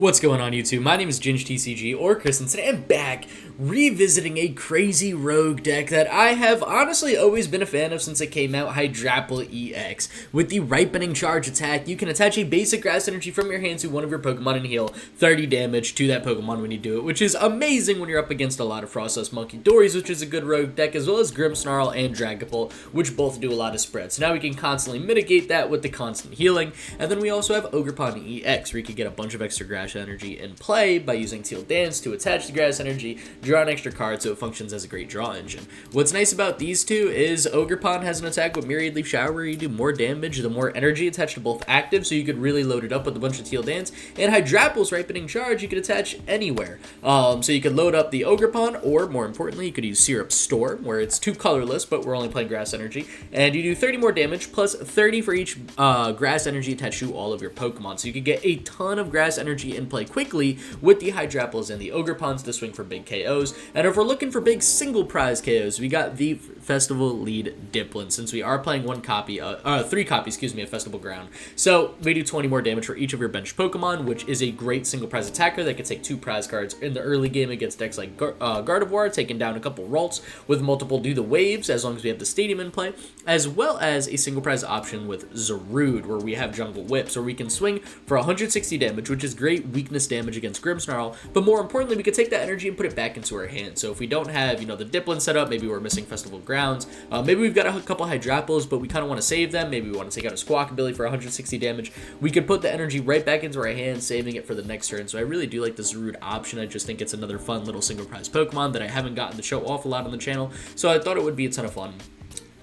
What's going on YouTube? My name is ginj-tcg or Chris, and today I'm back revisiting a crazy rogue deck that I have honestly always been a fan of since it came out, Hydrapple EX. With the Ripening Charge attack, you can attach a basic Grass Energy from your hand to one of your Pokemon and heal 30 damage to that Pokemon when you do it, which is amazing when you're up against a lot of Frostdust Monkey Dories, which is a good rogue deck, as well as Grimmsnarl and Dragapult, which both do a lot of spread. So now we can constantly mitigate that with the constant healing, and then we also have Ogerpon EX, where you can get a bunch of extra Grass Energy in play by using Teal Dance to attach the Grass Energy, draw an extra card, so it functions as a great draw engine. What's nice about these two is Ogerpon has an attack with Myriad Leaf Shower where you do more damage the more energy attached to both active, so you could really load it up with a bunch of Teal Dance, and Hydrapple's Ripening Charge you could attach anywhere. So you could load up the Ogerpon, or more importantly, you could use Syrup Storm, where it's two colorless, but we're only playing Grass Energy, and you do 30 more damage, plus 30 for each Grass Energy attached to all of your Pokemon, so you could get a ton of Grass Energy in play quickly with the Hydrapples and the Ogerpons to swing for big KOs. And if we're looking for big single prize KOs, we got the Festival lead Dipplin, since we are playing three copies of Festival Ground. So we do 20 more damage for each of your bench Pokemon, which is a great single prize attacker that can take 2 prize cards in the early game against decks like Gardevoir, taking down a couple Ralts with multiple Do the Waves, as long as we have the Stadium in play, as well as a single prize option with Zarude, where we have Jungle Whips, where we can swing for 160 damage, which is great weakness damage against Grimmsnarl, but more importantly, we could take that energy and put it back into our hand. So if we don't have, the Dipplin set up, maybe we're missing Festival Grounds, maybe we've got a couple Hydrapples, but we kind of want to save them, maybe we want to take out a Squawkabilly for 160 damage, we could put the energy right back into our hand, saving it for the next turn. So I really do like the Zarude option. I just think it's another fun little single prize Pokemon that I haven't gotten to show off a lot on the channel, so I thought it would be a ton of fun.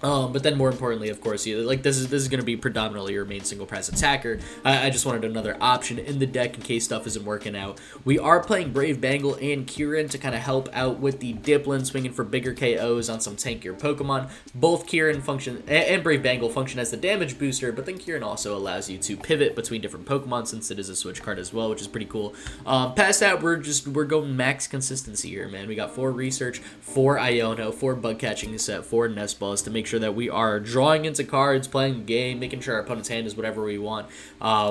But then more importantly, of course, this is going to be predominantly your main single prize attacker. I just wanted another option in the deck in case stuff isn't working out. We are playing Brave Bangle and Kieran to kind of help out with the Dipplin, swinging for bigger KOs on some tankier Pokemon. Both Kieran function and Brave Bangle function as the damage booster, but then Kieran also allows you to pivot between different Pokemon, since it is a switch card as well, which is pretty cool. Past that, we're going max consistency here, man. We got 4 research, 4 Iono, 4 bug catching set, 4 Nest Balls to make sure that we are drawing into cards, playing the game, making sure our opponent's hand is whatever we want.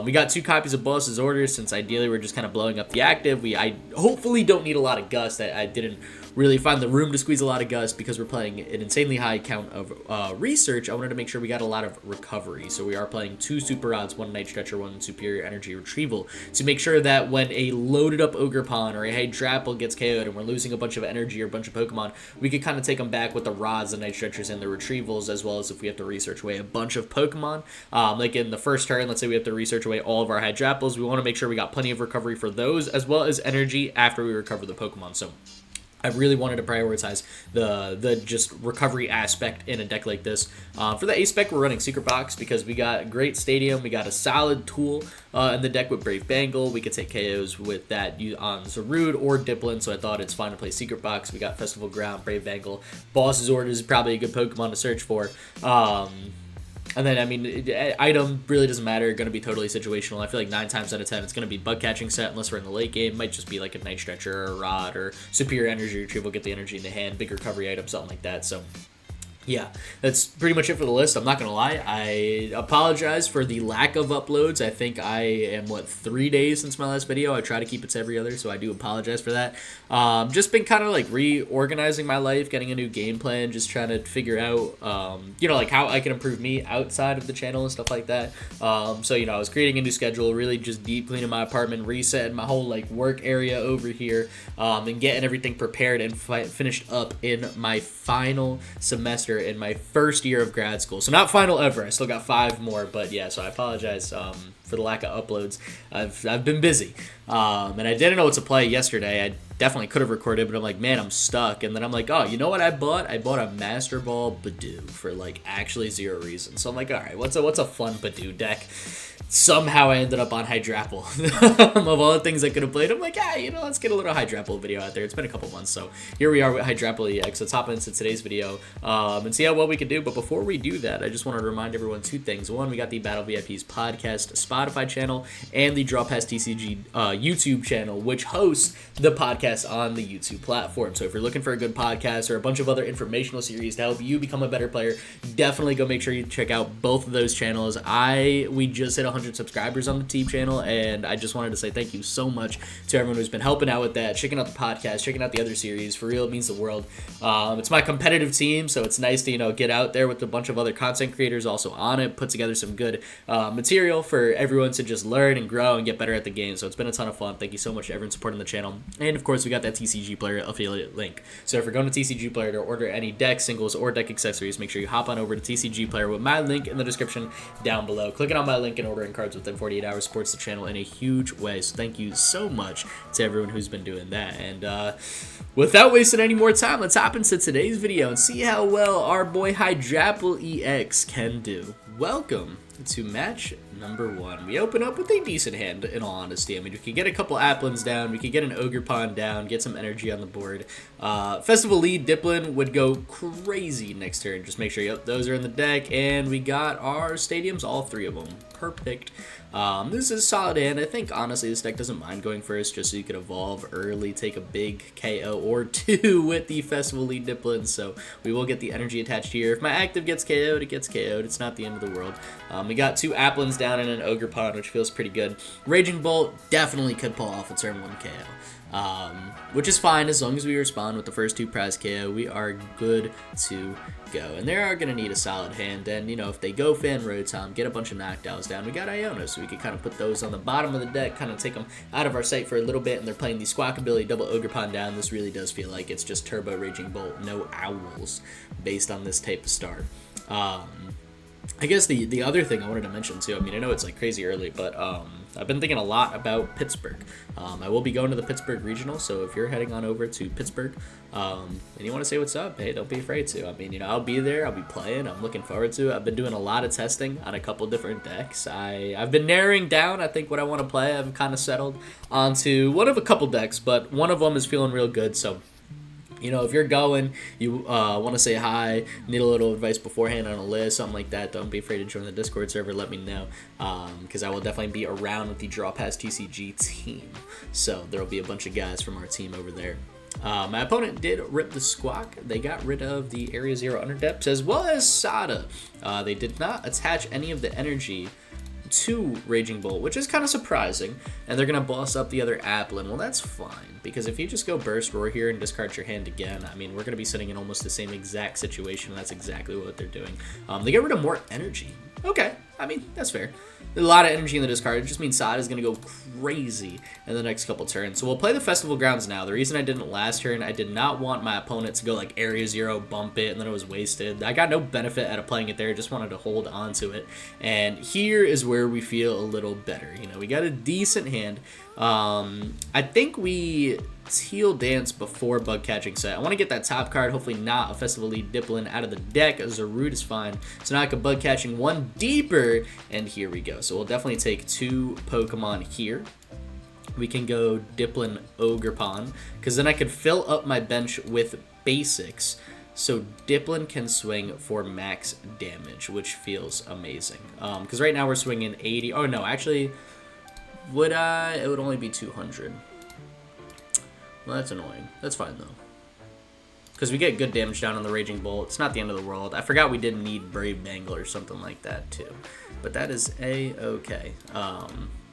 We got 2 copies of Boss's Orders, since ideally we're just kind of blowing up the active. I hopefully don't need a lot of Gust. I didn't really find the room to squeeze a lot of Gust because we're playing an insanely high count of research. I wanted to make sure we got a lot of recovery, so we are playing 2 Super Rods, 1 Night Stretcher, 1 Superior Energy Retrieval, to make sure that when a loaded up Ogerpon or a Hydrapple gets KO'd and we're losing a bunch of energy or a bunch of Pokemon, we could kind of take them back with the Rods, the Night Stretchers, and the Retrievals, as well as if we have to research away a bunch of Pokemon. Like in the first turn, let's say we have to research away all of our Hydrapples, we want to make sure we got plenty of recovery for those, as well as energy after we recover the Pokemon. So I really wanted to prioritize the just recovery aspect in a deck like this. For the A-Spec, we're running Secret Box because we got a great Stadium, we got a solid tool in the deck with Brave Bangle. We could take KOs with that on Zarude or Dipplin, so I thought it's fine to play Secret Box. We got Festival Ground, Brave Bangle. Boss's Orders is probably a good Pokemon to search for. And then, I mean, item really doesn't matter, going to be totally situational. I feel like 9 times out of 10, it's going to be bug catching set unless we're in the late game. It might just be like a Night Stretcher or a Rod or Superior Energy Retrieval, get the energy in the hand, big recovery item, something like that. So yeah, that's pretty much it for the list. I'm not going to lie. I apologize for the lack of uploads. I think I am, 3 days since my last video. I try to keep it to every other, so I do apologize for that. Just been kind of like reorganizing my life, getting a new game plan, just trying to figure out, like how I can improve me outside of the channel and stuff like that. So, I was creating a new schedule, really just deep cleaning my apartment, resetting my whole work area over here, and getting everything prepared and finished up in my final semester in my first year of grad school. So not final ever, I still got 5 more, but yeah, so I apologize for the lack of uploads. I've been busy, and I didn't know what to play yesterday. I definitely could have recorded, but I'm like, man, I'm stuck. And then I'm like, oh, you know what I bought? I bought a Master Ball Budew for actually 0 reason. So I'm like, all right, what's a fun Budew deck? Somehow I ended up on Hydrapple. Of all the things I could have played, I'm like, let's get a little Hydrapple video out there. It's been a couple months, so here we are with Hydrapple EX. Let's hop into today's video and see how well we can do. But before we do that, I just want to remind everyone 2 things. 1, we got the Battle VIPs podcast Spotify channel and the Draw Past TCG YouTube channel, which hosts the podcast on the YouTube platform. So if you're looking for a good podcast or a bunch of other informational series to help you become a better player, definitely go make sure you check out both of those channels. We just hit 100 100 subscribers on the team channel, and I just wanted to say thank you so much to everyone who's been helping out with that, checking out the podcast, checking out the other series. For real, it means the world. It's my competitive team, so it's nice to, you know, get out there with a bunch of other content creators also on it, put together some good material for everyone to just learn and grow and get better at the game. So it's been a ton of fun. Thank you so much to everyone supporting the channel. And of course, we got that TCG Player affiliate link. So if you're going to TCG Player to order any deck singles or deck accessories, make sure you hop on over to TCG Player with my link in the description down below. Clicking on my link and ordering cards within 48 hours supports the channel in a huge way. So thank you so much to everyone who's been doing that. And without wasting any more time, let's hop into today's video and see how well our boy Hydrapple EX can do. Welcome to match number 1. We open up with a decent hand, in all honesty. I mean, we could get a couple Applins down, we could get an Ogerpon down, get some energy on the board. Festival lead Dipplin would go crazy next turn. Just make sure, yep, those are in the deck, and we got our stadiums, all 3 of them. Perfect. This is a solid hand. I think, honestly, this deck doesn't mind going first, just so you could evolve early, take a big KO or 2 with the Festival lead Dipplin, so we will get the energy attached here. If my active gets KO'd, it gets KO'd. It's not the end of the world. We got 2 Applins down and an Ogerpon, which feels pretty good. Raging Bolt definitely could pull off a turn 1 KO, which is fine as long as we respond with the first 2 prize KO. We are good to go, and they are going to need a solid hand. And, you know, if they go Fan Rotom, get a bunch of knockdowns down, we got Iono, so we can kind of put those on the bottom of the deck, kind of take them out of our sight for a little bit. And they're playing the Squawkabilly double Ogerpon down. This really does feel like it's just Turbo Raging Bolt, no Owls, based on this type of start. I guess the other thing I wanted to mention too, I mean, I know it's like crazy early, but I've been thinking a lot about Pittsburgh. I will be going to the Pittsburgh Regional, so if you're heading on over to Pittsburgh and you want to say what's up, hey, don't be afraid to. I mean, you know, I'll be there, I'll be playing, I'm looking forward to it. I've been doing a lot of testing on a couple different decks. I've been narrowing down, I think, what I want to play. I've kind of settled onto one of a couple decks, but one of them is feeling real good, so you know, if you're going, you want to say hi, need a little advice beforehand on a list, something like that, don't be afraid to join the Discord server, let me know, because I will definitely be around with the Draw Past TCG team, so there will be a bunch of guys from our team over there. My opponent did rip the Squawk. They got rid of the Area 0 Underdepths as well as Sada. They did not attach any of the energy to Raging Bolt, which is kind of surprising, and they're going to boss up the other Applin. Well, that's fine, because if you just go Burst Roar here and discard your hand again, I mean, we're going to be sitting in almost the same exact situation, and that's exactly what they're doing. They get rid of more energy. Okay, I mean, that's fair. A lot of energy in the discard. It just means Sada is going to go crazy in the next couple turns. So we'll play the Festival Grounds now. The reason I didn't last turn, I did not want my opponent to go like Area 0, bump it, and then it was wasted. I got no benefit out of playing it there. I just wanted to hold on to it. And here is where we feel a little better. You know, we got a decent hand. I think we Teal Dance before Bug Catching Set. I want to get that top card, hopefully not a Festival lead Dipplin, out of the deck. Zarude is fine. So now I can Bug Catching one deeper, and here we go. So we'll definitely take 2 Pokemon here. We can go Dipplin Ogerpon, because then I could fill up my bench with basics. So Dipplin can swing for max damage, which feels amazing. Because right now we're swinging 80. Oh, no, actually, would I? It would only be 200. Well, that's annoying. That's fine, though. Because we get good damage down on the Raging Bolt. It's not the end of the world. I forgot we didn't need Brave Bangle or something like that, too. But that is A-okay.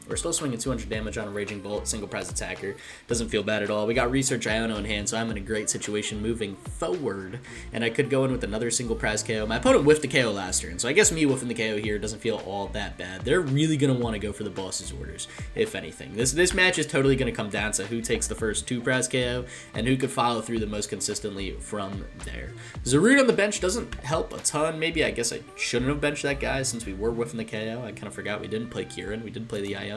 We're still swinging 200 damage on a Raging Bolt, single prize attacker. Doesn't feel bad at all. We got Research Iono in hand, so I'm in a great situation moving forward. And I could go in with another single prize KO. My opponent whiffed the KO last turn, so I guess me whiffing the KO here doesn't feel all that bad. They're really going to want to go for the boss's orders, if anything. This match is totally going to come down to who takes the first 2 prize KO and who could follow through the most consistently from there. Zarude on the bench doesn't help a ton. Maybe I guess I shouldn't have benched that guy since we were whiffing the KO. I kind of forgot we didn't play Kieran. We did play the Iono.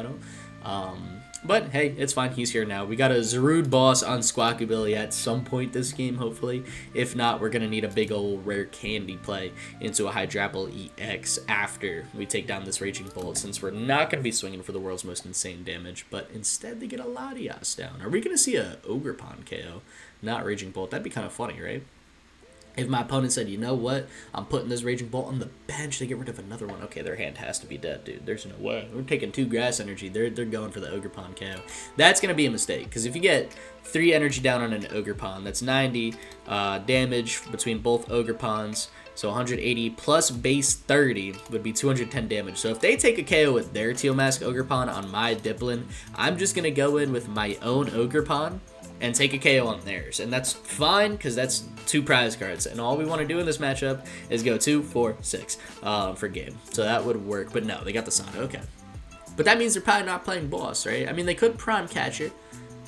But hey, it's fine. He's here now. We got a Zarude boss on Squawkabilly at some point this game, hopefully. If not, we're going to need a big old Rare Candy play into a Hydrapple EX after we take down this Raging Bolt, since we're not going to be swinging for the world's most insane damage, but instead they get a Latias down. Are we going to see a Ogerpon KO, not Raging Bolt? That'd be kind of funny, right? If my opponent said, you know what, I'm putting this Raging Bolt on the bench, they get rid of another one. Okay, their hand has to be dead, dude. There's no way. We're taking 2 Grass Energy. They're going for the Ogerpon KO. That's going to be a mistake, because if you get 3 energy down on an Ogerpon, that's 90 damage between both Ogerpons. So 180 plus base 30 would be 210 damage. So if they take a KO with their Teal Mask Ogerpon on my Dipplin, I'm just going to go in with my own Ogerpon and take a KO on theirs. And that's fine, because that's 2 prize cards. And all we want to do in this matchup is go 2, 4, 6 for game. So that would work. But no, they got the Sada. Okay. But that means they're probably not playing boss, right? I mean, they could Prime Catcher.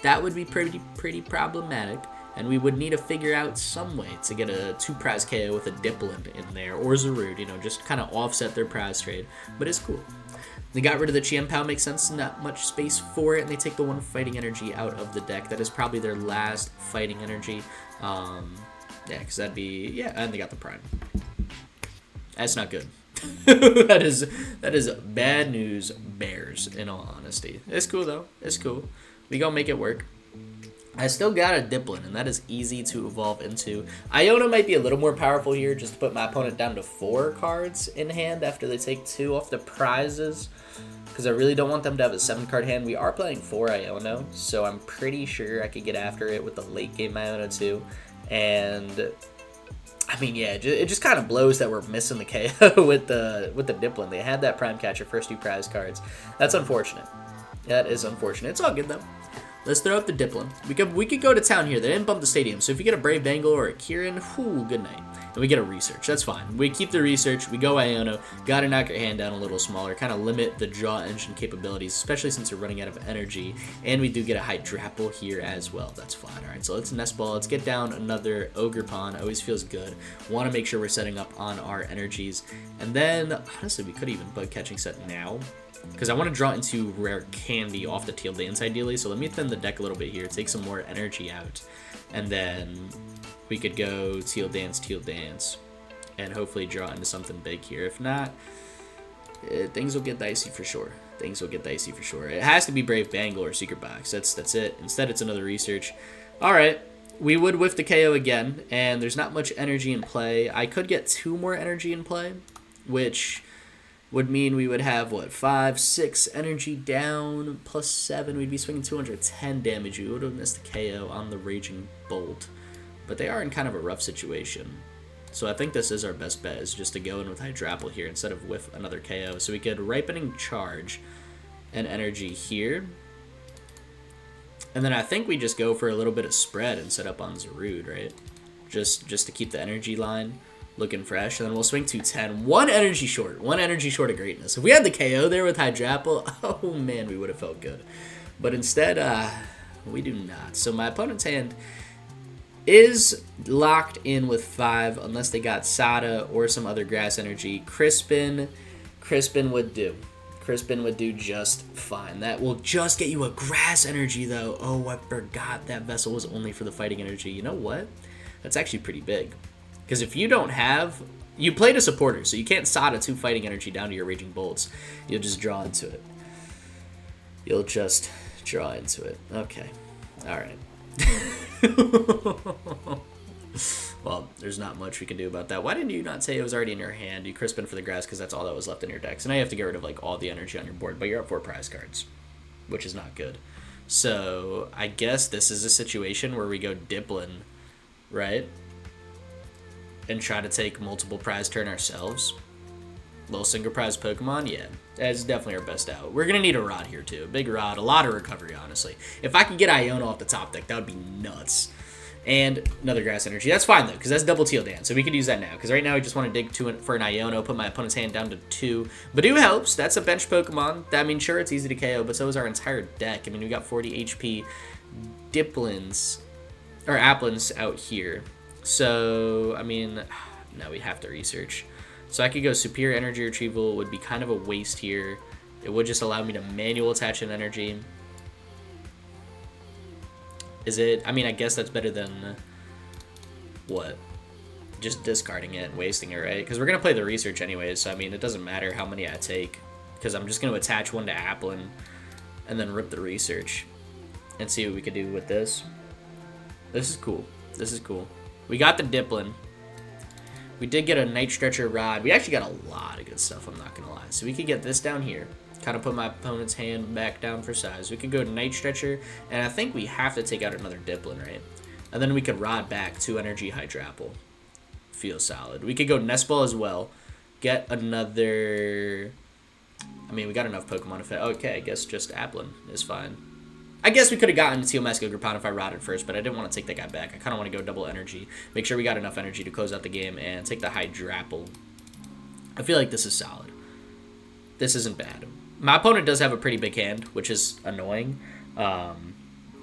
That would be pretty problematic. And we would need to figure out some way to get a 2 prize KO with a Dipplin in there, or Zarude, you know, just kind of offset their prize trade. But it's cool. They got rid of the Iono PAL, makes sense, not much space for it, and they take the 1 fighting energy out of the deck. That is probably their last fighting energy. Yeah, because that'd be, yeah, and they got the Prime. That's not good. that is bad news bears, in all honesty. It's cool, though. It's cool. We gonna make it work. I still got a Dipplin, and that is easy to evolve into. Iono might be a little more powerful here, just to put my opponent down to 4 cards in hand after they take 2 off the prizes, because I really don't want them to have a 7-card hand. We are playing 4 Iono, so I'm pretty sure I could get after it with the late game Iono too. And I mean, yeah, it just kind of blows that we're missing the KO with the Dipplin. They had that Prime Catcher first 2 prize cards. That's unfortunate. That is unfortunate. It's all good though. Let's throw up the Dipplin. We could go to town here. They didn't bump the stadium, so if you get a Brave Bangle or a Kieran, whoo, good night. And we get a Research. That's fine. We keep the Research. We go Iono. Gotta knock your hand down a little smaller. Kind of limit the draw engine capabilities, especially since you're running out of energy. And we do get a Hydrapple here as well. That's fine. All right, so let's Nest Ball. Let's get down another Ogerpon. Always feels good. Want to make sure we're setting up on our energies. And then, honestly, we could even put Catching Set now, because I want to draw into Rare Candy off the Teal Dance ideally. So let me thin the deck a little bit here, take some more energy out, and then we could go Teal Dance, and hopefully draw into something big here. If not, things will get dicey for sure. Things will get dicey for sure. It has to be Brave Bangle or Secret Box. That's it. Instead, it's another Research. All right. We would whiff the KO again, and there's not much energy in play. I could get 2 more energy in play, which would mean we would have, what, 5, 6 energy down, plus 7. We'd be swinging 210 damage. We would have missed the KO on the Raging Bolt. But they are in kind of a rough situation. So I think this is our best bet, is just to go in with Hydrapple here instead of with another KO. So we could Ripening Charge and energy here. And then I think we just go for a little bit of spread and set up on Zarude, right? Just to keep the energy line looking fresh, and then we'll swing 210. 1 energy short of greatness. If we had the KO there with Hydrapple, oh man, we would have felt good. But instead, we do not. So my opponent's hand is locked in with 5, unless they got Sada or some other grass energy. Crispin would do. Crispin would do just fine. That will just get you a grass energy, though. Oh, I forgot that vessel was only for the fighting energy. You know what? That's actually pretty big. Because if you don't have, you played a supporter, so you can't Sada 2 fighting energy down to your Raging Bolts. You'll just draw into it. You'll just draw into it. Okay. All right. Well, there's not much we can do about that. Why didn't you not say it was already in your hand? You Crispin for the grass because that's all that was left in your deck. So now you have to get rid of like all the energy on your board, but you're up 4 prize cards, which is not good. So I guess this is a situation where we go Dipplin, right? And try to take multiple prize turn ourselves. Little single prize Pokemon, yeah. That's definitely our best out. We're going to need a Rod here too. A big Rod, a lot of recovery, honestly. If I could get Iono off the top deck, that would be nuts. And another Grass Energy. That's fine though, because that's double Teal Dance, so we could use that now. Because right now we just want to dig for an Iono, put my opponent's hand down to 2. Budew helps. That's a bench Pokemon. I mean, sure, it's easy to KO, but so is our entire deck. I mean, we got 40 HP Dipplins, or Applins out here. So, I mean, no, we have to Research. So I could go Superior Energy Retrieval, would be kind of a waste here. It would just allow me to manual attach an energy. Is it? I mean, I guess that's better than, what? Just discarding it and wasting it, right? Because we're going to play the Research anyways, so I mean, it doesn't matter how many I take. Because I'm just going to attach 1 to Applin and then rip the Research and see what we could do with this. This is cool. This is cool. We got the Dipplin. We did get a Night Stretcher Rod. We actually got a lot of good stuff, I'm not going to lie. So we could get this down here. Kind of put my opponent's hand back down for size. We could go Night Stretcher, and I think we have to take out another Dipplin, right? And then we could Rod back 2 energy Hydrapple feels solid. We could go Nest Ball as well. Get another... I mean, we got enough Pokemon. Okay, I guess just Applin is fine. I guess we could have gotten Teal Mask Ogerpon if I rotted first, but I didn't want to take that guy back. I kind of want to go double energy. Make sure we got enough energy to close out the game and take the Hydrapple. I feel like this is solid. This isn't bad. My opponent does have a pretty big hand, which is annoying.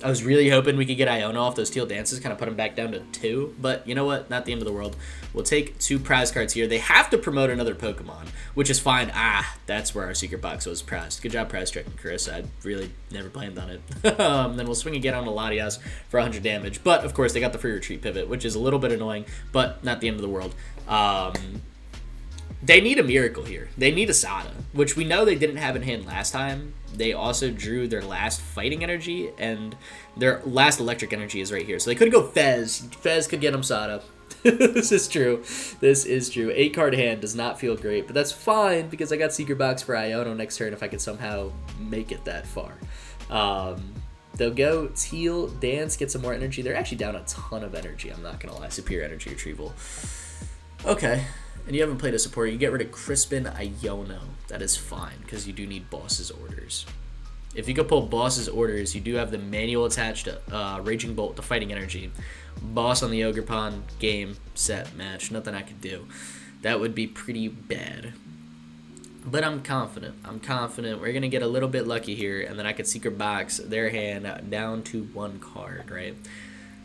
I was really hoping we could get Iono off those Teal dances, kind of put him back down to 2. But you know what? Not the end of the world. We'll take 2 prize cards here. They have to promote another Pokemon, which is fine. That's where our Secret Box was pressed. Good job prize checking, Chris. I really never planned on it. Then we'll swing again on Latias for 100 damage. But, of course, they got the free retreat pivot, which is a little bit annoying, but not the end of the world. They need a miracle here. They need a Sada, which we know they didn't have in hand last time. They also drew their last fighting energy, and their last electric energy is right here. So they could go Fez. Fez could get them Sada. This is true. This is true. 8-card hand does not feel great, but that's fine because I got Secret Box for Iono next turn if I could somehow make it that far. They'll go Teal, Dance, get some more energy. They're actually down a ton of energy. I'm not going to lie. Superior Energy Retrieval. Okay. And you haven't played a support, you get rid of Crispin Iono. That is fine, because you do need Boss's Orders. If you could pull Boss's Orders, you do have the manual attached to Raging Bolt, the fighting energy. Boss on the Ogerpon, game, set, match. Nothing I could do. That would be pretty bad. But I'm confident. I'm confident. We're going to get a little bit lucky here, and then I could Secret Box their hand down to 1 card, right?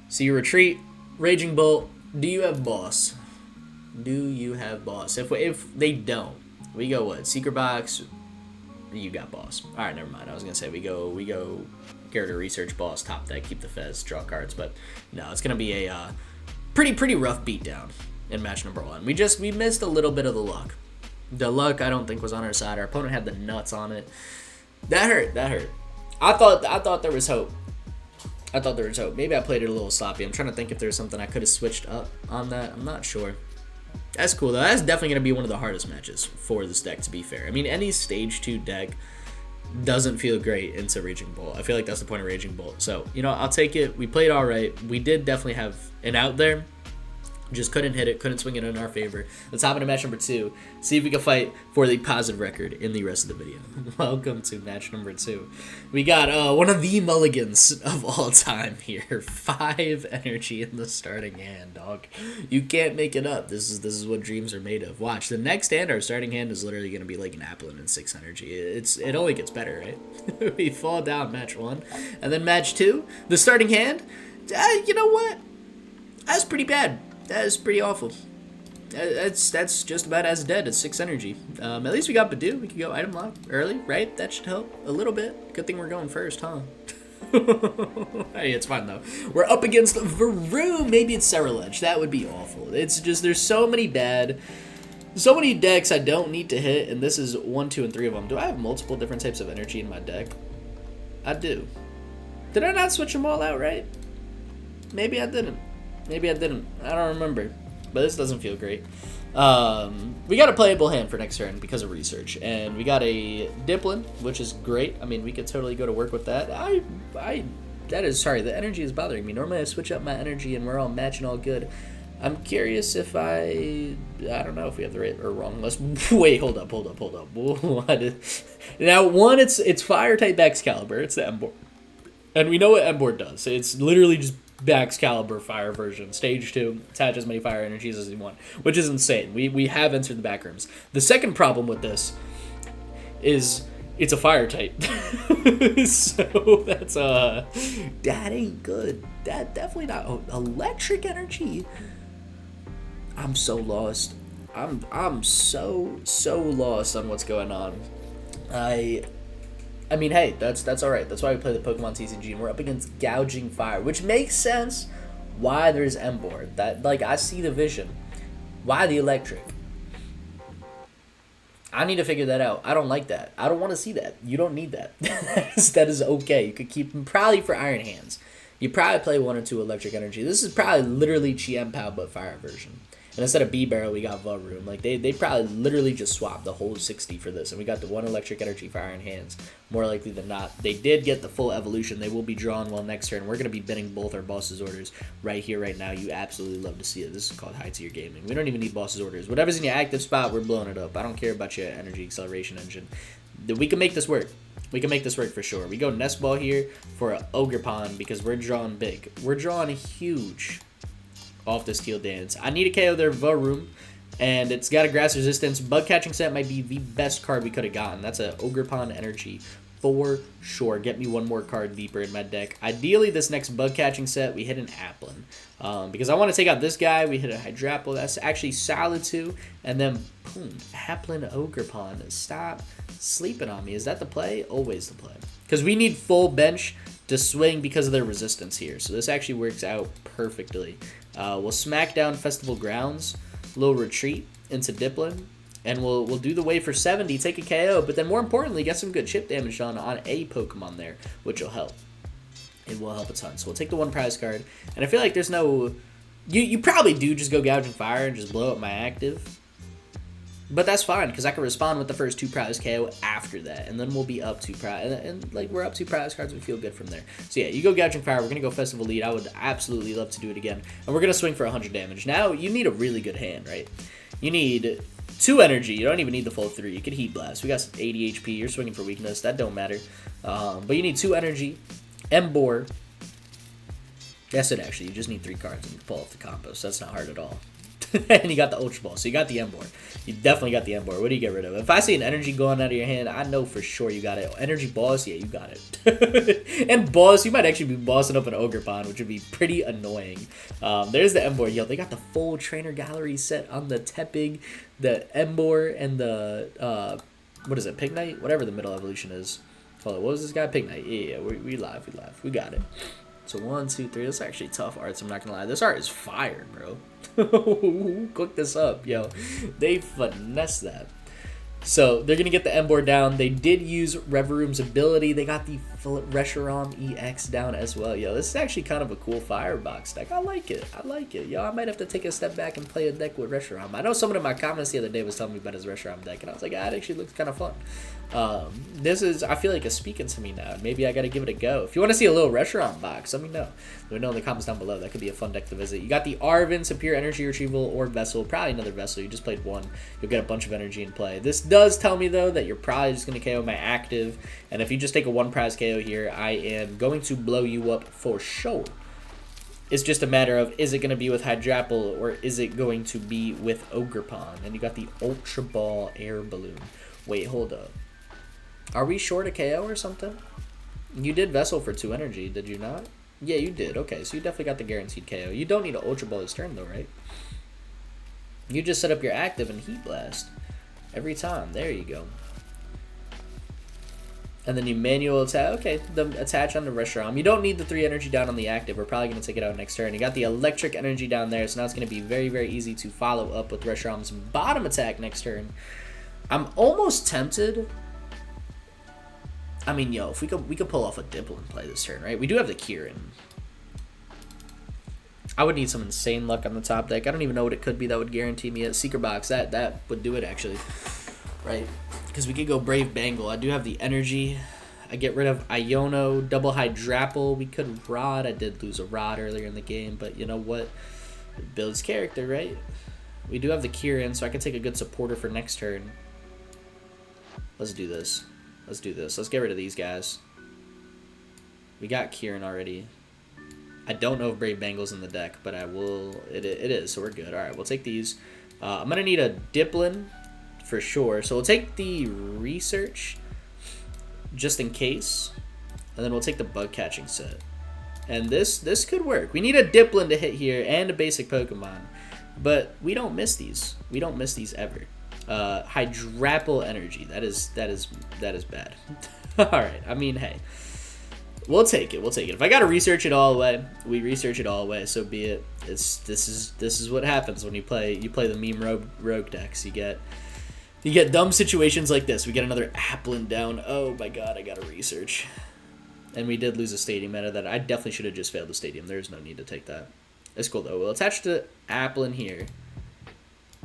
So you retreat, Raging Bolt. Do you have Boss? Do you have Boss? If they don't, we go what? Secret Box. You got Boss. All right, never mind. I was gonna say we go Character Research Boss, top deck, keep the Fez, draw cards, but no, it's gonna be a pretty rough beatdown in match number 1. We missed a little bit of the luck. The luck I don't think was on our side. Our opponent had the nuts on it. That hurt. That hurt. I thought there was hope. Maybe I played it a little sloppy. I'm trying to think if there's something I could have switched up on that. I'm not sure. That's cool, though. That's definitely going to be one of the hardest matches for this deck, to be fair. I mean, any Stage 2 deck doesn't feel great into Raging Bolt. I feel like that's the point of Raging Bolt. So, you know, I'll take it. We played all right. We did definitely have an out there. Just couldn't hit it, couldn't swing it in our favor. Let's hop into match number 2. See if we can fight for the positive record in the rest of the video. Welcome to match number 2. We got one of the mulligans of all time here. 5 energy in the starting hand, dog. You can't make it up. This is what dreams are made of. Watch, the next hand, our starting hand is literally going to be like an Applin and 6 energy. It only gets better, right? We fall down match 1. And then match 2, the starting hand, you know what? That's pretty bad. That is pretty awful. That's just about as dead as 6 energy. At least we got Budew. We could go item lock early, right? That should help a little bit. Good thing we're going first, huh? Hey, it's fine, though. We're up against Varu. Maybe it's Ceruledge. That would be awful. It's just, there's so many decks I don't need to hit, and this is 1, 2, and 3 of them. Do I have multiple different types of energy in my deck? I do. Did I not switch them all out, right? Maybe I didn't. Maybe I didn't. I don't remember. But this doesn't feel great. We got a playable hand for next turn because of research. And we got a Dipplin, which is great. I mean, we could totally go to work with that. Sorry, the energy is bothering me. Normally I switch up my energy and we're all matching all good. I'm curious if I don't know if we have the right or wrong list. Wait, hold up. What now, one, it's Fire-type Excalibur. It's the M-board. And we know what M-board does. It's literally just Excalibur fire version. Stage 2, attach as many fire energies as you want, which is insane. We have entered the back rooms. The second problem with this is it's a fire type. So that's that ain't good. That definitely not. Electric energy. I'm so lost. I'm so lost on what's going on. I mean, hey, that's all right. That's why we play the Pokemon TCG, and we're up against Gouging Fire, which makes sense why there's M-board. That, like, I see the vision. Why the electric? I need to figure that out. I don't like that. I don't want to see that. You don't need that. That is okay. You could keep them probably for Iron Hands. You probably play 1 or 2 electric energy. This is probably literally Iono PAL but fire version. And instead of B-Barrel, we got Zarude. Like, they probably literally just swapped the whole 60 for this. And we got the 1 Electric Energy Fire in hands, more likely than not. They did get the full evolution. They will be drawn well next turn. We're going to be bidding both our bosses' orders right here, right now. You absolutely love to see it. This is called high tier gaming. We don't even need bosses' orders. Whatever's in your active spot, we're blowing it up. I don't care about your energy acceleration engine. We can make this work. We can make this work for sure. We go Nest Ball here for an Ogerpon because we're drawing big. We're drawing huge off this Teal dance. I need a KO their Zarude, and it's got a grass resistance. Bug catching set might be the best card we could have gotten. That's a Ogerpon energy for sure. Get me one more card deeper in my deck. Ideally, this next bug catching set, we hit an Applin. Because I want to take out this guy. We hit a Hydrapple. That's actually solid too. And then, boom, Applin Ogerpon. Stop sleeping on me. Is that the play? Always the play. Because we need full bench to swing because of their resistance here. So this actually works out perfectly. We'll smack down Festival Grounds, little retreat into Dipplin, and we'll do the wave for 70, take a KO, but then more importantly, get some good chip damage on a Pokemon there, which will help. It will help a ton. So we'll take the 1 prize card, and I feel like there's no... You probably do just go Gouging Fire and just blow up my active. But that's fine, because I can respond with the first 2 prize KO after that, and then we'll be up 2 prize, and like, we're up 2 prize cards, we feel good from there. So yeah, you go Gouging Fire, we're going to go Festival Lead, I would absolutely love to do it again, and we're going to swing for 100 damage. Now, you need a really good hand, right? You need 2 energy, you don't even need the full 3, you could Heat Blast, we got some 80 HP, you're swinging for weakness, that don't matter. But you need 2 energy, Embor, that's it actually, you just need 3 cards and you pull off the combo, so that's not hard at all. And you got the Ultra Ball, so you got the Embor. You definitely got the Embor. What do you get rid of? If I see an energy going out of your hand, I know for sure you got it. Energy Boss, yeah, you got it. And Boss, you might actually be bossing up an Ogerpon, which would be pretty annoying. There's the Embor. Yo, they got the full trainer gallery set on the Tepig, the Embor, and the, what is it, Pignite? Whatever the middle evolution is. Hold on, what was this guy? Pignite. Yeah, we live. We got it. So 1, 2, 3. This is actually tough arts, I'm not gonna lie. This art is fire, bro. Cook this up, yo. They finesse that. So they're gonna get the Embor down. They did use Reveroom's ability. They got the Reshiram EX down as well. Yo, this is actually kind of a cool Firebox deck. I like it. Yo, I might have to take a step back and play a deck with Reshiram. I know someone in my comments the other day was telling me about his Reshiram deck, and I was like, it actually looks kind of fun. This is, I feel like it's speaking to me now. Maybe I gotta give it a go. If you want to see a little Reshiram box, let me know. Let me know in the comments down below. That could be a fun deck to visit. You got the Arven, Superior Energy Retrieval, or Vessel. Probably another Vessel. You just played 1. You'll get a bunch of energy in play. This does tell me, though, that you're probably just going to KO my active. And if you just take a 1 prize KO here, I am going to blow you up for sure. It's just a matter of, is it going to be with Hydrapple, or is it going to be with Ogerpon? And you got the Ultra Ball Air Balloon. Wait, hold up. Are we short a KO or something? You did Vessel for 2 energy, did you not? Yeah, you did. Okay, so you definitely got the guaranteed KO. You don't need an Ultra Ball this turn, though, right? You just set up your active and Heat Blast every time. There you go. And then you manual attack. Okay, the attach on the Reshiram. You don't need the 3 energy down on the active. We're probably going to take it out next turn. You got the electric energy down there, so now it's going to be very, very easy to follow up with Reshiram's bottom attack next turn. I'm almost tempted. I mean, yo, if we could pull off a Dipplin play this turn, right? We do have the Kieran. I would need some insane luck on the top deck. I don't even know what it could be that would guarantee me a Secret Box. That would do it, actually. Right? Because we could go Brave Bangle. I do have the energy. I get rid of Iono, double Hydrapple. We could Rod. I did lose a Rod earlier in the game, but you know what? It builds character, right? We do have the Kieran, so I can take a good supporter for next turn. Let's do this. Let's do this. Let's get rid of these guys. We got Kieran already. I don't know if Brave Bangle's in the deck, but I will. It is, so we're good. All right, we'll take these. I'm going to need a Dipplin for sure. So we'll take the Research just in case. And then we'll take the Bug Catching set. And this could work. We need a Dipplin to hit here and a basic Pokemon. But we don't miss these. We don't miss these ever. Hydrapple Energy. That is bad. Alright, I mean, hey. We'll take it. We'll take it. If I gotta research it all away, we research it all away, so be it. This is what happens when you play the meme rogue decks. You get dumb situations like this. We get another Applin down. Oh my god, I gotta research. And we did lose a stadium meta that I definitely should have just failed the stadium. There's no need to take that. It's cool though. We'll attach the Applin here.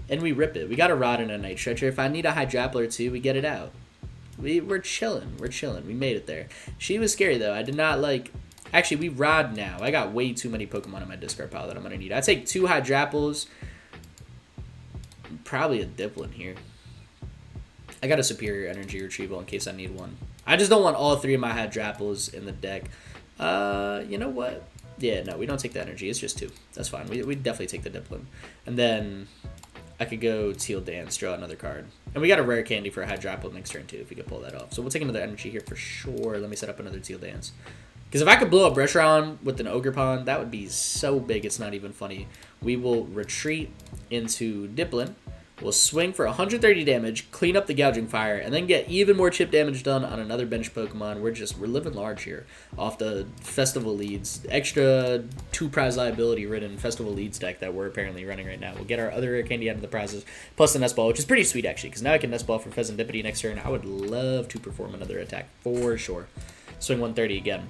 and we rip it. We got a Rod and a Night Stretcher. If I need a Hydrapple or two, we get it out. We're chilling. We're chilling. We made it there. She was scary, though. I did not like... Actually, we Rod now. I got way too many Pokemon in my discard pile that I'm going to need. I take 2 Hydrapples. Probably a Dipplin here. I got a Superior Energy Retrieval in case I need one. I just don't want all 3 of my Hydrapples in the deck. You know what? Yeah, no, we don't take the Energy. It's just 2. That's fine. We definitely take the Dipplin. And then I could go Teal Dance, draw another card. And we got a Rare Candy for a Hydrapple next turn, too, if we could pull that off. So we'll take another Energy here for sure. Let me set up another Teal Dance. Because if I could blow up Reshiram with an Ogerpon, that would be so big it's not even funny. We will retreat into Dipplin. We'll swing for 130 damage, clean up the Gouging Fire, and then get even more chip damage done on another bench Pokemon. We're living large here off the Festival Leads. Extra 2 prize liability ridden Festival Leads deck that we're apparently running right now. We'll get our other Rare Candy out of the prizes, plus the Nest Ball, which is pretty sweet actually, because now I can Nest Ball for Fezandipiti next turn. I would love to perform another attack for sure. Swing 130 again.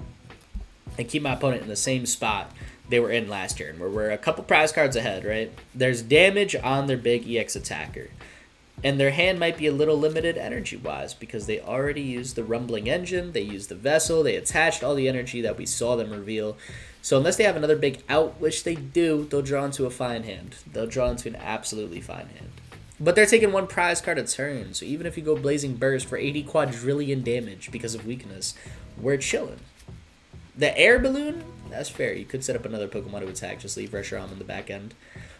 And keep my opponent in the same spot they were in last turn, where we're a couple prize cards ahead, right? There's damage on their big EX attacker. And their hand might be a little limited energy-wise because they already used the Rumbling Engine, they used the Vessel, they attached all the energy that we saw them reveal. So unless they have another big out, which they do, they'll draw into a fine hand. They'll draw into an absolutely fine hand. But they're taking 1 prize card a turn, so even if you go Blazing Burst for 80 quadrillion damage because of weakness, we're chilling. The Air Balloon, that's fair. You could set up another Pokemon to attack, just leave Reshiram in the back end.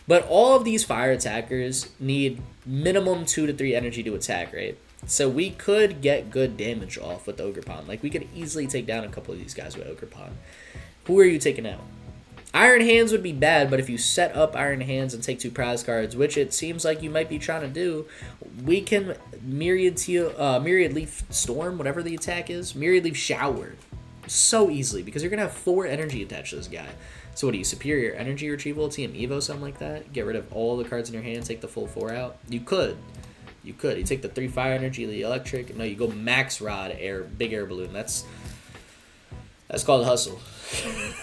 But all of these fire attackers need minimum 2 to 3 energy to attack, right? So we could get good damage off with Ogerpon. Like, we could easily take down a couple of these guys with Ogerpon. Who are you taking out? Iron Hands would be bad, but if you set up Iron Hands and take 2 prize cards, which it seems like you might be trying to do, we can Myriad Leaf Storm, whatever the attack is, Myriad Leaf Shower. So easily, because you're going to have 4 energy attached to this guy. So what are you, Superior Energy Retrieval, TM Evo, something like that? Get rid of all the cards in your hand, take the full 4 out? You could. You could. You take the 3 Fire Energy, the Electric. No, you go Max Rod, Big Air Balloon. That's called hustle.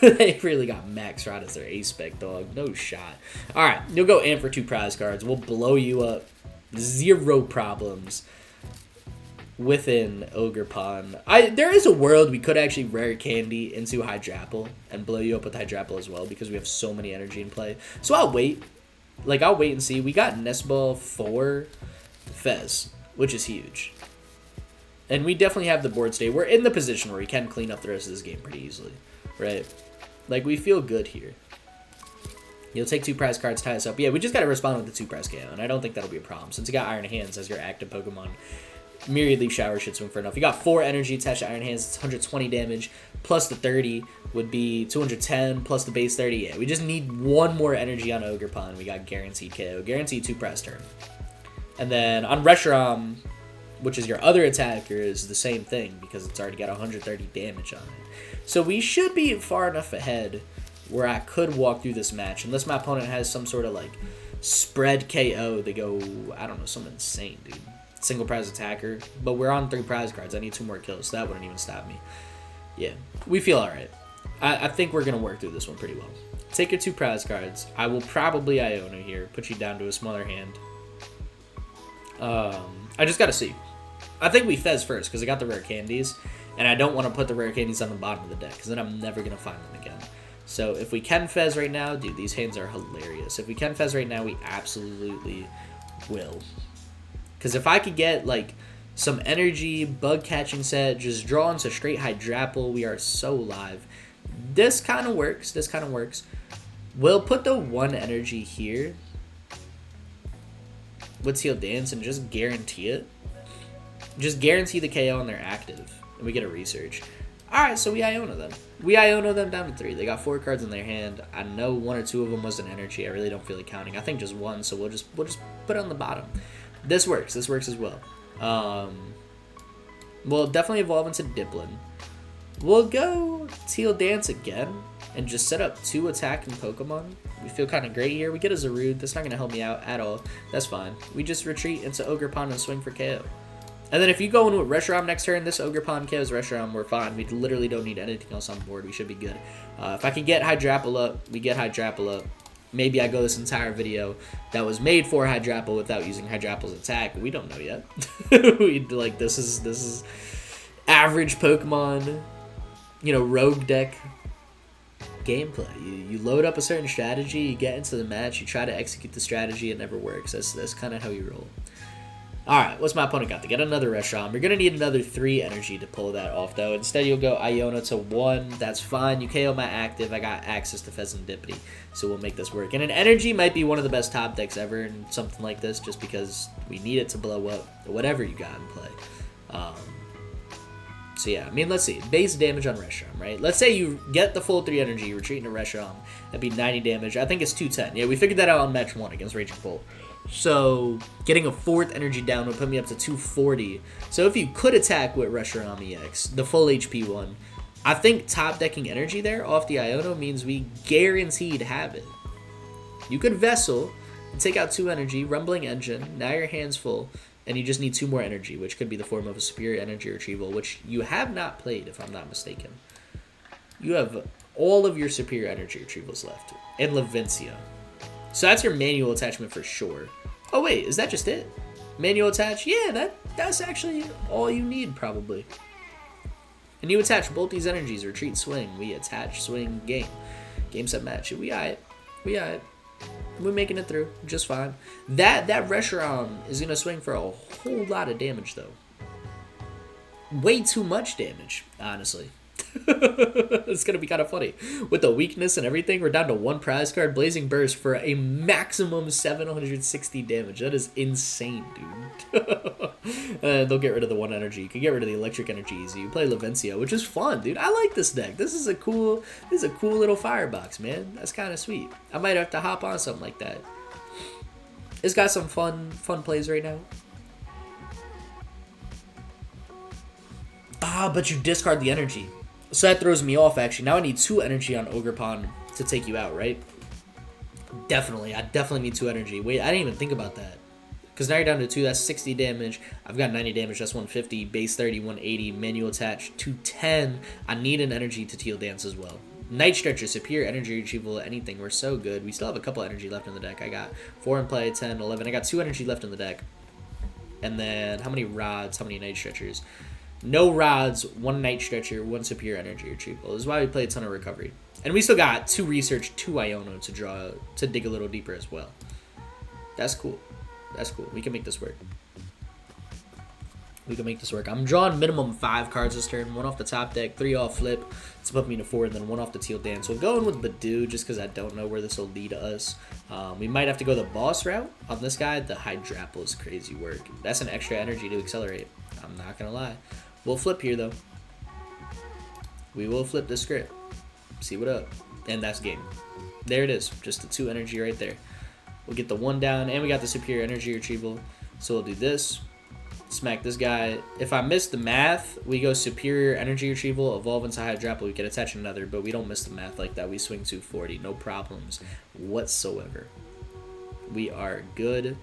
They really got Max Rod as their ace-spec dog. No shot. Alright, you'll go in for 2 prize cards. We'll blow you up. 0 problems. Within Ogerpon. There is a world we could actually Rare Candy into Hydrapple and blow you up with Hydrapple as well because we have so many energy in play. So I'll wait. Like, I'll wait and see. We got Nest Ball for Fez, which is huge. And we definitely have the board state. We're in the position where we can clean up the rest of this game pretty easily, right? Like, we feel good here. You'll take 2 prize cards, tie us up. Yeah, we just got to respond with the 2 prize KO, and I don't think that'll be a problem. Since you got Iron Hands as your active Pokemon, Myriad Leaf Shower should swing for enough. You got 4 energy attached to Iron Hands. It's 120 damage. Plus the 30 would be 210. Plus the base 30. Yeah, we just need 1 more energy on Ogerpon. We got guaranteed KO. Guaranteed 2 prize turn. And then on Reshiram, which is your other attacker, is the same thing because it's already got 130 damage on it. So we should be far enough ahead where I could walk through this match. Unless my opponent has some sort of, like, spread KO. They go, I don't know, something insane, dude. Single prize attacker, but we're on 3 prize cards. I need 2 more kills, so that wouldn't even stop me. Yeah, we feel alright. I think we're going to work through this one pretty well. Take your 2 prize cards. I will probably Iono here, put you down to a smaller hand. I just got to see. I think we Fez first, because I got the Rare Candies, and I don't want to put the Rare Candies on the bottom of the deck, because then I'm never going to find them again. So if we can Fez right now, dude, these hands are hilarious. If we can Fez right now, we absolutely will. Because if I could get, like, some energy, bug catching set, just draw into straight Hydrapple, we are so live. This kind of works. This kind of works. We'll put the 1 energy here with Teal Dance and just guarantee it. Just guarantee the KO on their active. And we get a research. Alright, so we Iono them. We Iono them down to 3. They got 4 cards in their hand. I know 1 or 2 of them was an energy. I really don't feel like counting. I think just 1, so we'll just put it on the bottom. This works. This works as well. We'll definitely evolve into Dipplin. We'll go Teal Dance again and just set up 2 attacking Pokemon. We feel kind of great here. We get a Zarude. That's not going to help me out at all. That's fine. We just retreat into Ogerpon and swing for KO. And then if you go in with Reshiram next turn, this Ogerpon KOs Reshiram, we're fine. We literally don't need anything else on board. We should be good. If I can get Hydrapple up, we get Hydrapple up. Maybe I go this entire video that was made for Hydrapple without using Hydrapple's attack. We don't know yet. Like, this is average Pokemon, you know, rogue deck gameplay. You load up a certain strategy, you get into the match, you try to execute the strategy, it never works. That's kind of how you roll. Alright, what's my opponent got? They get another Reshiram. You're going to need another 3 energy to pull that off, though. Instead, you'll go Iono to 1. That's fine. You KO my active. I got access to Fezandipiti, so we'll make this work. And an energy might be one of the best top decks ever in something like this, just because we need it to blow up whatever you got in play. So yeah, I mean, let's see. Base damage on Reshiram, right? Let's say you get the full 3 energy, you retreat into Reshiram. That'd be 90 damage. I think it's 210. Yeah, we figured that out on match 1 against Raging Bolt. So getting a 4th energy down would put me up to 240. So if you could attack with Reshiram EX, the full HP one, I think top decking energy there off the Iono means we guaranteed have it. You could Vessel and take out 2 energy, Rumbling Engine, now your hand's full, and you just need 2 more energy, which could be the form of a Superior Energy Retrieval, which you have not played, if I'm not mistaken. You have all of your Superior Energy Retrievals left, and Levincia. So that's your manual attachment for sure. Oh wait, is that just it? Manual attach? Yeah, that's actually all you need probably. And you attach both these energies, retreat, swing. We attach, swing, game. Game, set, match. We got it. We're making it through just fine. That Reshiram is gonna swing for a whole lot of damage though. Way too much damage, honestly. It's gonna be kind of funny with the weakness and everything. We're down to 1 prize card, Blazing Burst, for a maximum 760 damage. That is insane, dude. They'll get rid of the 1 energy. You can get rid of the electric energy easy. You play Levincia, which is fun, dude. I like this deck. This is a cool little Firebox, man. That's kind of sweet. I might have to hop on something like that. It's got some fun plays right now. But you discard the energy. So that throws me off, actually. Now I need 2 energy on Ogerpon to take you out, right? Definitely. I definitely need 2 energy. Wait, I didn't even think about that. Because now you're down to 2. That's 60 damage. I've got 90 damage. That's 150. Base 30, 180. Manual attach, 210. I need an energy to Teal Dance as well. Night Stretcher, Superior Energy Retrieval, anything. We're so good. We still have a couple energy left in the deck. I got 4 in play, 10, 11. I got 2 energy left in the deck. And then how many rods? How many Night Stretchers? No rods, 1 Night Stretcher, 1 Superior Energy Retrieval. This is why we play a ton of recovery. And we still got 2 research, 2 Iono to dig a little deeper as well. That's cool. That's cool. We can make this work. We can make this work. I'm drawing minimum 5 cards this turn. 1 off the top deck, 3 off flip to put me to 4, and then 1 off the Teal Dance. So we're going with Budew just because I don't know where this will lead us. We might have to go the boss route on this guy. The Hydrapple is crazy work. That's an extra energy to accelerate. I'm not going to lie. We'll flip here, though. We will flip the script. See what up. And that's game. There it is. Just the 2 energy right there. We'll get the 1 down, and we got the Superior Energy Retrieval. So we'll do this. Smack this guy. If I miss the math, we go Superior Energy Retrieval, evolve into Hydrapple. We can attach another, but we don't miss the math like that. We swing 240. No problems whatsoever. We are good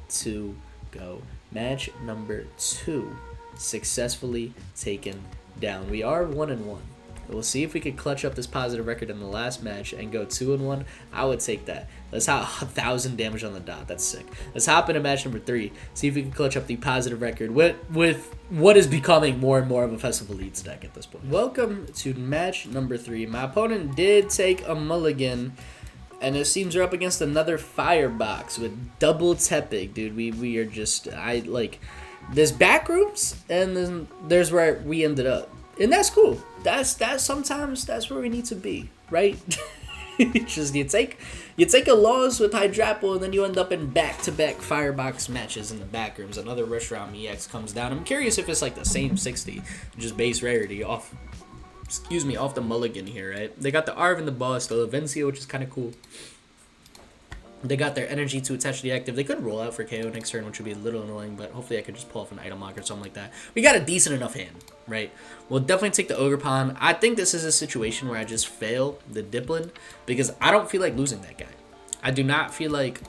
to go. Match number 2. Successfully taken down. We are 1-1. We'll see if we could clutch up this positive record in the last match and go 2-1. I would take that. Let's hop 1,000 damage on the dot. That's sick. Let's hop into match number 3. See if we can clutch up the positive record with what is becoming more and more of a Festival Leads deck at this point. Welcome to match number 3. My opponent did take a mulligan, and it seems we're up against another Firebox with double Tepig, dude. We are just there's back rooms, and then there's where we ended up, and that's cool. That's sometimes that's where we need to be, right? Just you take a loss with Hydrapple, and then you end up in back-to-back Firebox matches in the back rooms. Another Reshiram EX comes down. I'm curious if it's like the same 60, just base rarity off. Off the mulligan here, right? They got the Arv and the boss, the Levincia, which is kind of cool. They got their energy to attach to the active. They could roll out for KO next turn, which would be a little annoying, but hopefully I could just pull off an item lock or something like that. We got a decent enough hand, right? We'll definitely take the Ogerpon. I think this is a situation where I just fail the Dipplin because I don't feel like losing that guy. I do not feel like,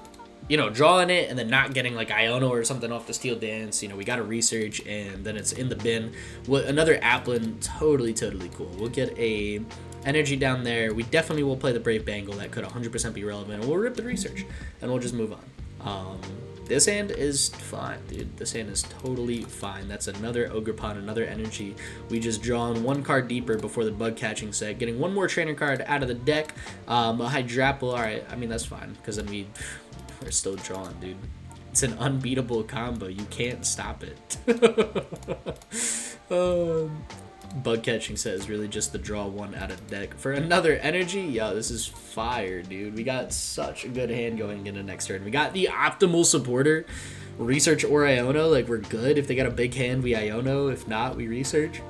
drawing it and then not getting like Iono or something off the Teal Dance. We got to research and then it's in the bin. Another Applin, totally cool. We'll get a energy down there. We definitely will play the Brave Bangle. That could 100% be relevant. And we'll rip the research, and we'll just move on. This hand is fine, dude. This hand is totally fine. That's another Ogerpon, another energy. We just drawn one card deeper before the bug catching set, getting one more trainer card out of the deck. A Hydrapple, alright, I mean, that's fine, because then we're still drawing, dude. It's an unbeatable combo. You can't stop it. Bug catching set is really just the draw one out of deck. For another energy, yo, this is fire, dude. We got such a good hand going into next turn. We got the optimal supporter. Research or Iono, like, we're good. If they got a big hand, we Iono. If not, we research.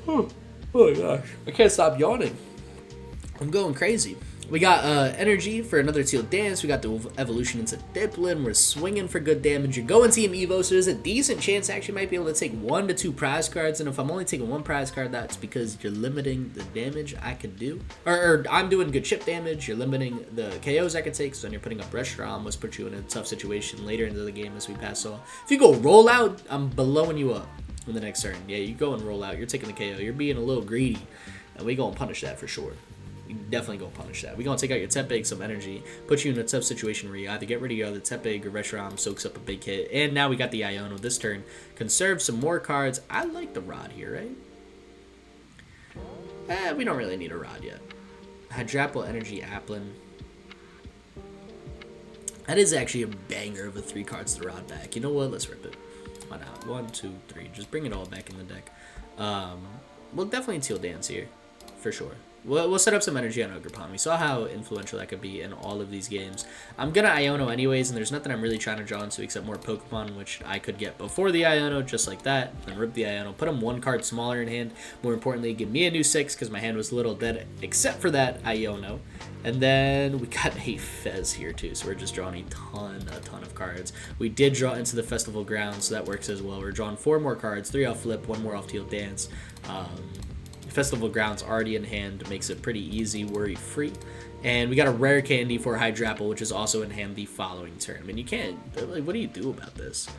Oh my gosh. I can't stop yawning. I'm going crazy. We got energy for another Teal dance. We got the evolution into Dipplin. We're swinging for good damage. You're going Team Evo, so there's a decent chance I actually might be able to take 1 to 2 prize cards. And if I'm only taking 1 prize card, that's because you're limiting the damage I could do. Or I'm doing good chip damage. You're limiting the KOs I could take. So then you're putting up restaurant, which puts you in a tough situation later into the game as we pass off. If you go roll out, I'm blowing you up in the next turn. Yeah, you go and roll out. You're taking the KO. You're being a little greedy. And we gonna punish that for sure. We definitely gonna punish that. We're gonna take out your Tepig, some energy, put you in a tough situation where you either get rid of your other Tepig or Reshiram soaks up a big hit. And now we got the Iono this turn. Conserve some more cards. I like the Rod here, right? We don't really need a Rod yet. Hydrapple, energy, Applin. That is actually a banger of a 3 cards to Rod back. You know what? Let's rip it. Why not? 1, 2, 3. Just bring it all back in the deck. We'll definitely Teal dance here, for sure. We'll set up some energy on Ogerpon. We saw how influential that could be in all of these games. I'm going to Iono anyways, and there's nothing I'm really trying to draw into except more Pokémon, which I could get before the Iono, just like that. Then rip the Iono, put him 1 card smaller in hand. More importantly, give me a new 6, because my hand was a little dead, except for that Iono. And then we got a Fez here too, so we're just drawing a ton of cards. We did draw into the Festival Grounds, so that works as well. We're drawing 4 more cards, 3 off Flip, 1 more off Teal Dance. Festival Grounds already in hand makes it pretty easy, worry-free. And we got a Rare Candy for Hydrapple, which is also in hand the following turn. I mean, you can't, like, what do you do about this?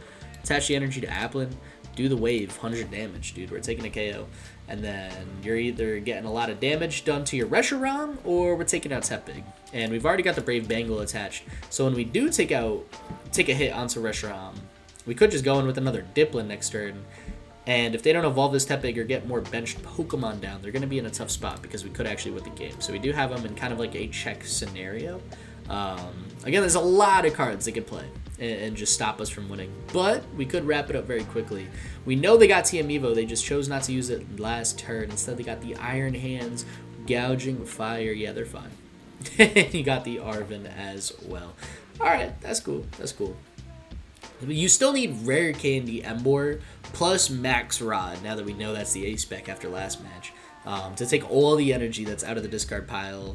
Attach the energy to Applin, do the wave, 100 damage, dude. We're taking a KO. And then you're either getting a lot of damage done to your Reshiram, or we're taking out Tepig. And we've already got the Brave Bangle attached. So when we do take a hit onto Reshiram, we could just go in with another Dipplin next turn. And if they don't evolve this Tepig or get more benched Pokemon down, they're going to be in a tough spot because we could actually win the game. So we do have them in kind of like a check scenario. Again, there's a lot of cards they could play and just stop us from winning. But we could wrap it up very quickly. We know they got TM Evo. They just chose not to use it last turn. Instead, they got the Iron Hands, Gouging Fire. Yeah, they're fine. You got the Arven as well. All right, that's cool. That's cool. You still need Rare Candy Embor plus Max Rod, now that we know that's the A-Spec after last match, to take all the energy that's out of the discard pile.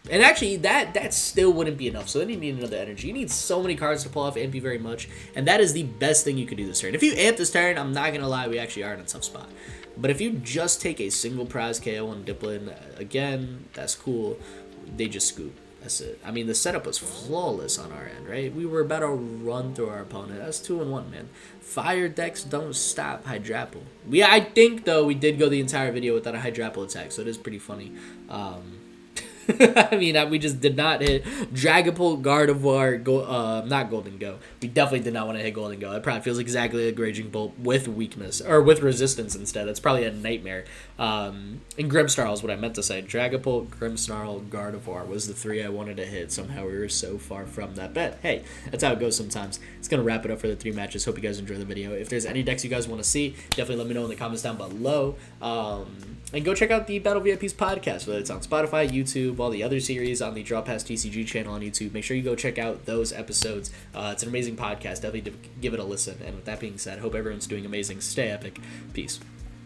And actually, that still wouldn't be enough, so then you need another energy. You need so many cards to pull off Amp very much, and that is the best thing you could do this turn. If you Amp this turn, I'm not going to lie, we actually are in a tough spot. But if you just take a single prize KO on Dipplin, again, that's cool. They just scoop. That's it. I mean, the setup was flawless on our end, right? We were about to run through our opponent. That's 2-1, man. Fire decks don't stop Hydrapple. I think, though, we did go the entire video without a Hydrapple attack, so it is pretty funny. I mean, we just did not hit Dragapult, Gardevoir, not Golden Go. We definitely did not want to hit Golden Go. It probably feels exactly like Raging Bolt with weakness, or with resistance instead. That's probably a nightmare. And Grimmsnarl is what I meant to say. Dragapult, Grimmsnarl, Gardevoir was the 3 I wanted to hit. Somehow we were so far from that. But hey, that's how it goes sometimes. It's going to wrap it up for the 3 matches. Hope you guys enjoy the video. If there's any decks you guys want to see, definitely let me know in the comments down below. And go check out the Battle VIPs podcast, whether it's on Spotify, YouTube, all the other series on the Draw Past TCG channel on YouTube. Make sure you go check out those episodes. It's an amazing podcast. Definitely give it a listen. And with that being said, hope everyone's doing amazing. Stay epic. Peace.